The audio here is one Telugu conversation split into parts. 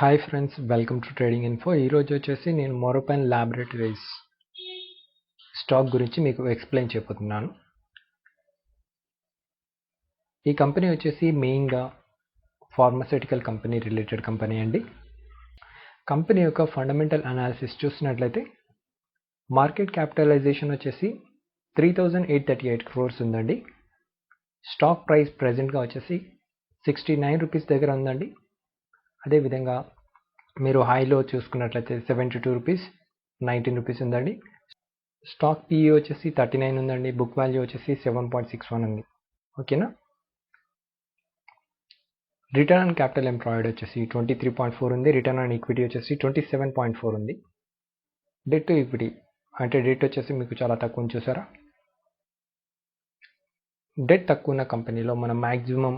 Hi friends, welcome to trading info. ఈరోజు వచ్చేసి నేను మొరోపెన్ ల్యాబొరేటరీస్ స్టాక్ గురించి మీకు ఎక్స్ప్లెయిన్ చేయబోతున్నాను. ఈ కంపెనీ వచ్చేసి మెయిన్గా ఫార్మాస్యూటికల్ కంపెనీ రిలేటెడ్ కంపెనీ అండి. కంపెనీ యొక్క ఫండమెంటల్ అనాలిసిస్ చూసినట్లయితే మార్కెట్ క్యాపిటలైజేషన్ వచ్చేసి 3,838 crores ఉందండి. స్టాక్ ప్రైస్ ప్రెజెంట్గా వచ్చేసి 69 రూపీస్ దగ్గర ఉందండి. అదేవిధంగా మీరు హైలో చూసుకున్నట్లయితే 72 రూపీస్, 19 రూపీస్ ఉందండి. స్టాక్ పిఈ వచ్చేసి 39 ఉందండి. బుక్ వాల్యూ వచ్చేసి 7.61 ఉంది. ఓకేనా. రిటర్న్ ఆన్ క్యాపిటల్ ఎంప్లాయిడ్ వచ్చేసి 23.4 ఉంది. రిటర్న్ ఆన్ ఈక్విటీ వచ్చేసి 27.4 ఉంది. డెట్ టు ఈక్విటీ అంటే డెట్ వచ్చేసి మీకు చాలా తక్కువ ఉంది, చూసారా. డెట్ తక్కువ ఉన్న కంపెనీలో మనం మ్యాక్సిమం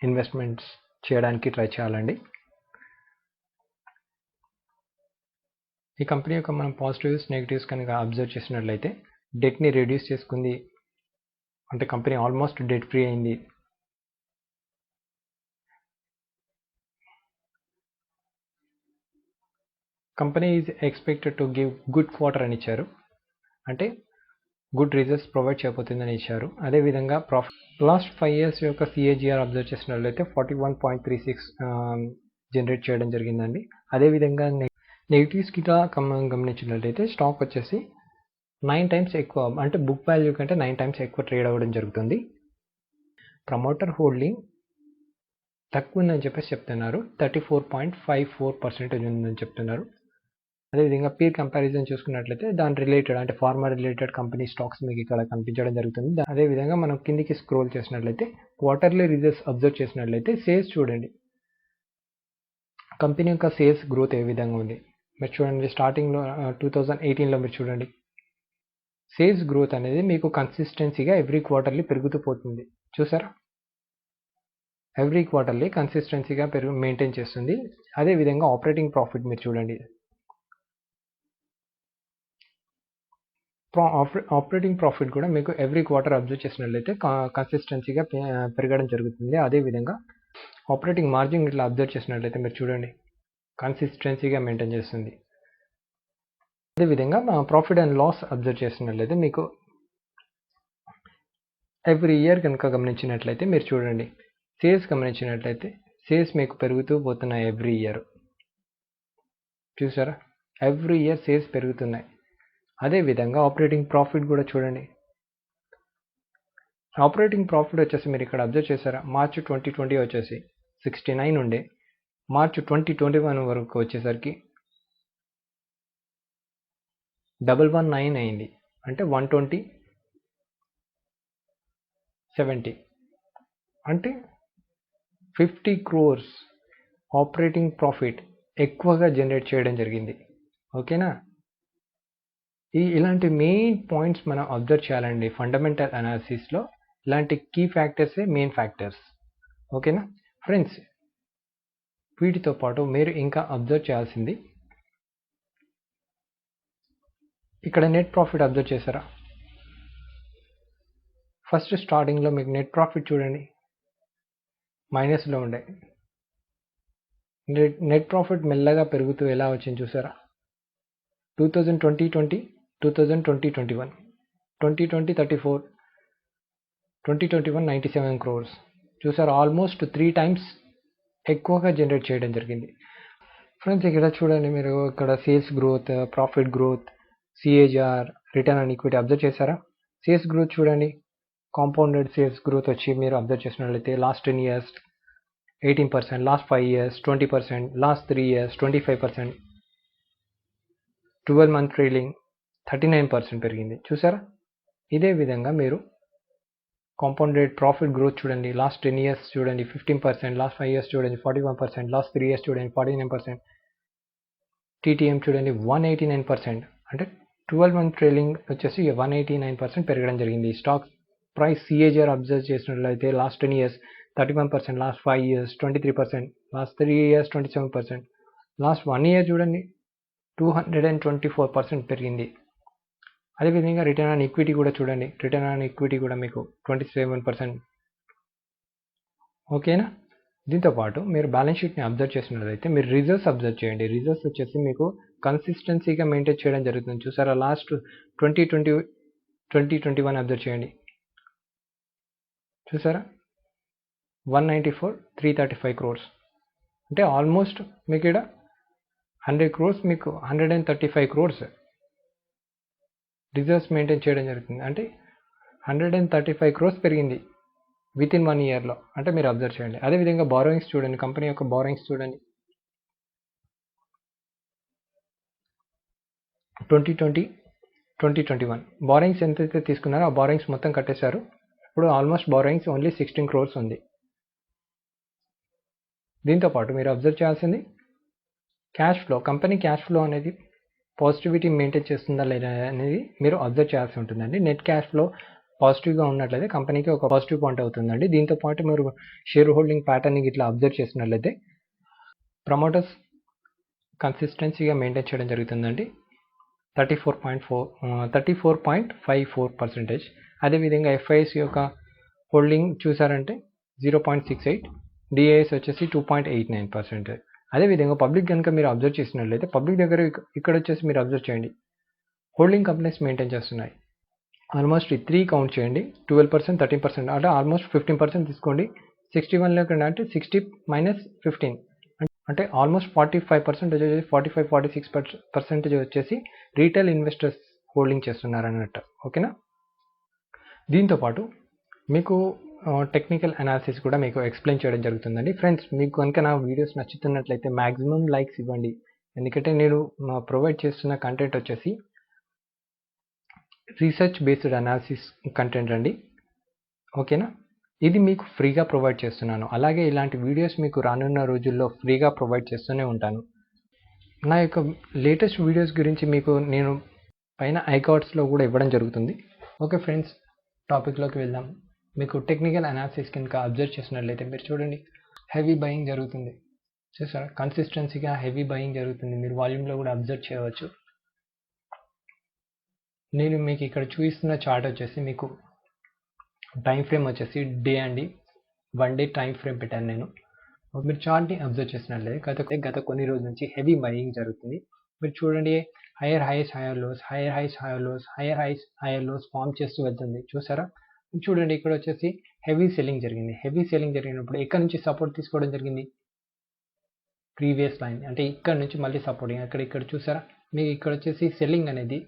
ఇన్వెస్ట్మెంట్స్ చేయడానికి ట్రై చేయాలండి. ఈ కంపెనీ యొక్క మనం పాజిటివ్స్ నెగిటివ్స్ కనుక అబ్జర్వ్ చేసినట్లయితే డెట్ని రెడ్యూస్ చేసుకుంది, అంటే కంపెనీ ఆల్మోస్ట్ డెట్ ఫ్రీ అయింది. Company is expected to give good quarter అని ఇచ్చారు, అంటే గుడ్ రిజల్ట్స్ ప్రొవైడ్ చేయబోతుందని ఇచ్చారు. అదేవిధంగా లాస్ట్ 5 years యొక్క సిఏజిఆర్ అబ్జర్వ్ చేసినట్లయితే 41.36 జనరేట్ చేయడం జరిగిందండి. అదేవిధంగా నెగిటివ్స్ కిగా గమనించినట్లయితే స్టాక్ వచ్చేసి 9 times ఎక్కువ, అంటే బుక్ వాల్యూ కంటే 9 times ఎక్కువ ట్రేడ్ అవ్వడం జరుగుతుంది. ప్రమోటర్ హోల్డింగ్ తక్కువ ఉందని చెప్పేసి చెప్తున్నారు, 34.54% ఉందని చెప్తున్నారు. అదేవిధంగా పీర్ కంపారిజన్ చూసుకున్నట్లయితే దాని రిలేటెడ్, అంటే ఫార్మా రిలేటెడ్ కంపెనీ స్టాక్స్ మీకు ఇక్కడ కనిపించడం జరుగుతుంది. అదేవిధంగా మనం కిందికి స్క్రోల్ చేసినట్లయితే క్వార్టర్లీ రిజల్ట్స్ అబ్జర్వ్ చేసినట్లయితే సేల్స్ చూడండి, కంపెనీ యొక్క సేల్స్ గ్రోత్ ఏ విధంగా ఉంది మీరు చూడండి. స్టార్టింగ్లో 2018లో మీరు చూడండి, సేల్స్ గ్రోత్ అనేది మీకు కన్సిస్టెన్సీగా ఎవ్రీ క్వార్టర్లీ పెరుగుతూ పోతుంది, చూసారా. ఎవ్రీ క్వార్టర్లీ కన్సిస్టెన్సీగా మెయింటైన్ చేస్తుంది. అదేవిధంగా ఆపరేటింగ్ ప్రాఫిట్ మీరు చూడండి, ఆపరేటింగ్ ప్రాఫిట్ కూడా మీకు ఎవ్రీ క్వార్టర్ అబ్జర్వ్ చేసినట్లయితే కన్సిస్టెన్సీగా పెరగడం జరుగుతుంది. అదేవిధంగా ఆపరేటింగ్ మార్జిన్ ఇట్లా అబ్జర్వ్ చేసినట్లయితే మీరు చూడండి, కన్సిస్టెన్సీగా మెయింటైన్ చేస్తుంది. అదేవిధంగా ప్రాఫిట్ అండ్ లాస్ అబ్జర్వ్ చేసినట్లయితే మీకు ఎవ్రీ ఇయర్ కనుక గమనించినట్లయితే మీరు చూడండి, సేల్స్ గమనించినట్లయితే సేల్స్ మీకు పెరుగుతూ పోతున్నాయి ఎవ్రీ ఇయర్, చూసారా. ఎవ్రీ ఇయర్ సేల్స్ పెరుగుతున్నాయి. అదేవిధంగా ఆపరేటింగ్ ప్రాఫిట్ కూడా చూడండి, ఆపరేటింగ్ ప్రాఫిట్ వచ్చేసి మీరు ఇక్కడ అబ్జర్వ్ చేశారా, మార్చ్ 2020 వచ్చేసి 69 ఉండే, మార్చ్ 2021 వరకు వచ్చేసరికి 119 అయింది, అంటే 120 70, అంటే 50 crores ఆపరేటింగ్ ప్రాఫిట్ ఎక్కువగా జనరేట్ చేయడం జరిగింది. ఓకేనా. ఇలాంటి మెయిన్ పాయింట్స్ మనం అబ్జర్వ్ చేయాలండి ఫండమెంటల్ అనాలిసిస్లో. ఇలాంటి కీ ఫ్యాక్టర్సే మెయిన్ ఫ్యాక్టర్స్. ఓకేనా ఫ్రెండ్స్. వీటితో పాటు మీరు ఇంకా అబ్జర్వ్ చేయాల్సింది, ఇక్కడ నెట్ ప్రాఫిట్ అబ్జర్వ్ చేశారా. ఫస్ట్ స్టార్టింగ్లో మీకు నెట్ ప్రాఫిట్ చూడండి మైనస్లో ఉండే, నెట్ ప్రాఫిట్ మెల్లగా పెరుగుతూ ఎలా వచ్చింది చూసారా. 2020 2021 2020 34, 2021 97 crores, చూసారా. ఆల్మోస్ట్ 3 times ఎక్కువగా జనరేట్ చేయడం జరిగింది. ఫ్రెండ్స్ ఇక్కడ చూడండి, మీరు ఇక్కడ sales growth, profit growth, CAGR, return on equity observe చేశారా. సేల్స్ గ్రోత్ చూడండి, కాంపౌండెడ్ సేల్స్ గ్రోత్ వచ్చి మీరు అబ్జర్వ్ చేసినట్లయితే last 10 years 18%, last 5 years 20%, last 3 years 25%, 12 month trailing 39% పెరిగింది, చూసారా. ఇదే విధంగా మీరు కాంపౌండెడ్ ప్రాఫిట్ గ్రోత్ చూడండి, లాస్ట్ 10 years చూడండి 15%, లాస్ట్ 5 years చూడండి 41%, లాస్ట్ 3 years చూడండి 49%, టీటీఎం చూడండి 189%, అంటే 12 month ట్రైలింగ్ వచ్చేసి 189% పెరగడం జరిగింది. స్టాక్ ప్రైస్ సిఏజిఆర్ అబ్జర్వ్ చేసినట్లయితే last 10 years 31%, last 5 years 23%, last 3 years 27%, last 1 year చూడండి 224% పెరిగింది. అదేవిధంగా రిటర్న్ ఆన్ ఈక్విటీ కూడా చూడండి, రిటర్న్ ఆన్ ఈక్విటీ కూడా మీకు 27%. ఓకేనా. దీంతో పాటు మీరు బ్యాలెన్స్ షీట్ని అబ్జర్వ్ చేసినట్లయితే మీరు రిజర్వ్స్ అబ్జర్వ్ చేయండి. రిజర్వ్స్ వచ్చేసి మీకు కన్సిస్టెన్సీగా మెయింటైన్ చేయడం జరుగుతుంది. చూసారా, లాస్ట్ 2021 అబ్జర్వ్ చేయండి. చూసారా, 194, 335 crores, అంటే ఆల్మోస్ట్ మీకు ఇక్కడ 100 crores, మీకు 135 crores రిజర్వ్స్ మెయింటైన్ చేయడం జరుగుతుంది. అంటే 135 crores పెరిగింది విత్ ఇన్ 1 yearలో. అంటే మీరు అబ్జర్వ్ చేయండి. అదేవిధంగా బారోయింగ్స్ చూడండి, కంపెనీ యొక్క బారోయింగ్స్ చూడండి. 2020, 2021 బారోయింగ్స్ ఎంతైతే తీసుకున్నారో ఆ బారోయింగ్స్ మొత్తం కట్టేశారు. ఇప్పుడు ఆల్మోస్ట్ బారోయింగ్స్ ఓన్లీ 16 crores ఉంది. దీంతో పాటు మీరు అబ్జర్వ్ చేయాల్సింది cash flow. Company cash flow అనేది పాజిటివిటీ మెయింటైన్ చేస్తుందా లేదా అనేది మీరు అబ్జర్వ్ చేయాల్సి ఉంటుందండి. నెట్ క్యాష్ ఫ్లో పాజిటివ్గా ఉన్నట్లయితే కంపెనీకి ఒక పాజిటివ్ పాయింట్ అవుతుందండి. దీంతో పాటు మీరు షేర్ హోల్డింగ్ ప్యాటర్న్ ఇట్లా అబ్జర్వ్ చేసినట్లయితే ప్రమోటర్స్ కన్సిస్టెన్సీగా మెయింటైన్ చేయడం జరుగుతుందండి. 34.54%. అదేవిధంగా ఎఫ్ఐఎస్ యొక్క హోల్డింగ్ చూసారంటే 0.68, డిఐఎస్ వచ్చేసి 2.89%. అదేవిధంగా పబ్లిక్ కనుక మీరు అబ్జర్వ్ చేసినట్లయితే పబ్లిక్ దగ్గర ఇక్కడ వచ్చేసి మీరు అబ్జర్వ్ చేయండి, హోల్డింగ్ కంపెనీస్ మెయింటైన్ చేస్తున్నాయి. ఆల్మోస్ట్ 3 కౌంట్ చేయండి, 12%, 13%, అంటే ఆల్మోస్ట్ 15% తీసుకోండి. 61 అంటే 60 మైనస్ 15 అంటే ఆల్మోస్ట్ 45%, 45-46% వచ్చేసి రీటైల్ ఇన్వెస్టర్స్ హోల్డింగ్ చేస్తున్నారు అన్నట్టు. ఓకేనా. దీంతోపాటు మీకు టెక్నికల్ అనాలిసిస్ కూడా మీకు ఎక్స్ప్లెయిన్ చేయడం జరుగుతుందండి. ఫ్రెండ్స్, మీకు కనుక నా వీడియోస్ నచ్చుతున్నట్లయితే మ్యాక్సిమం లైక్స్ ఇవ్వండి. ఎందుకంటే నేను ప్రొవైడ్ చేస్తున్న కంటెంట్ వచ్చేసి రీసెర్చ్ బేస్డ్ అనాలిసిస్ కంటెంట్ అండి. ఓకేనా. ఇది మీకు ఫ్రీగా ప్రొవైడ్ చేస్తున్నాను. అలాగే ఇలాంటి వీడియోస్ మీకు రానున్న రోజుల్లో ఫ్రీగా ప్రొవైడ్ చేస్తూనే ఉంటాను. నా యొక్క లేటెస్ట్ వీడియోస్ గురించి మీకు నేను పైన ఐకార్డ్స్లో కూడా ఇవ్వడం జరుగుతుంది. ఓకే ఫ్రెండ్స్, టాపిక్లోకి వెళ్దాం. మీకు టెక్నికల్ అనాలిసిస్ కనుక అబ్జర్వ్ చేసినట్లయితే మీరు చూడండి, హెవీ బయింగ్ జరుగుతుంది. చూసారా, కన్సిస్టెన్సీగా హెవీ బయింగ్ జరుగుతుంది. మీరు వాల్యూమ్లో కూడా అబ్జర్వ్ చేయవచ్చు. నేను మీకు ఇక్కడ చూపిస్తున్న చార్ట్ వచ్చేసి మీకు టైం ఫ్రేమ్ వచ్చేసి డే అండి, 1 day టైం ఫ్రేమ్ పెట్టాను నేను. మీరు చార్ట్ని అబ్జర్వ్ చేసినట్లయితే గత కొన్ని రోజుల నుంచి హెవీ బయింగ్ జరుగుతుంది. మీరు చూడండి, higher highs, higher lows, higher highs, higher lows, higher highs, higher lows form చేస్తూ వెళ్తుంది. చూసారా, చూడండి ఇక్కడ వచ్చేసి హెవీ సెల్లింగ్ జరిగింది. హెవీ సెల్లింగ్ జరిగినప్పుడు ఎక్కడ నుంచి సపోర్ట్ తీసుకోవడం జరిగింది, ప్రీవియస్ లైన్, అంటే ఇక్కడ నుంచి మళ్ళీ సపోర్టింగ్. ఇక్కడ చూసారా, మీకు ఇక్కడ వచ్చేసి సెల్లింగ్ అనేది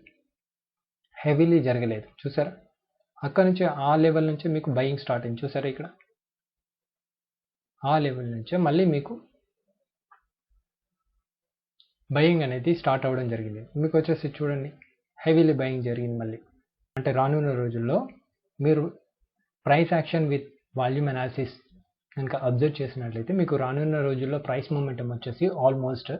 హెవీలీ జరగలేదు. చూసారా, అక్కడ నుంచి ఆ లెవెల్ నుంచి మీకు బయింగ్ స్టార్ట్ అయింది. చూసారా, ఇక్కడ ఆ లెవెల్ నుంచే మళ్ళీ మీకు బయింగ్ అనేది స్టార్ట్ అవ్వడం జరిగింది. మీకు వచ్చేసి చూడండి, హెవీలీ బయింగ్ జరిగింది మళ్ళీ. అంటే రానున్న రోజుల్లో మీరు price action with volume analysis కనుక అబ్జర్వ్ చేసినట్లయితే మీకు రానున్న రోజుల్లో ప్రైస్ మూమెంటం వచ్చేసి ఆల్మోస్ట్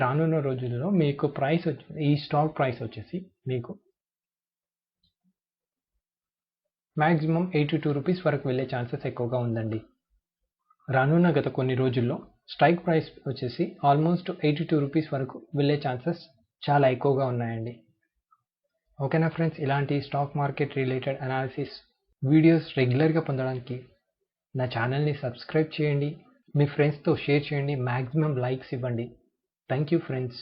రానున్న రోజుల్లో మీకు ప్రైస్ ఈ స్టాక్ ప్రైస్ వచ్చేసి మీకు మ్యాక్సిమం 82 రూపీస్ వరకు వెళ్ళే ఛాన్సెస్ ఎక్కువగా ఉందండి. రానున్న గత కొన్ని రోజుల్లో స్ట్రైక్ ప్రైస్ వచ్చేసి ఆల్మోస్ట్ 82 రూపీస్ వరకు వెళ్ళే ఛాన్సెస్ చాలా ఎక్కువగా ఉన్నాయండి. ఓకేనా ఫ్రెండ్స్, ఇలాంటి stock market related analysis videos రెగ్యులర్గా పొందడానికి నా ఛానల్ని సబ్స్క్రైబ్ చేయండి, మీ ఫ్రెండ్స్తో షేర్ చేయండి, మ్యాక్సిమం లైక్స్ ఇవ్వండి. Thank you friends.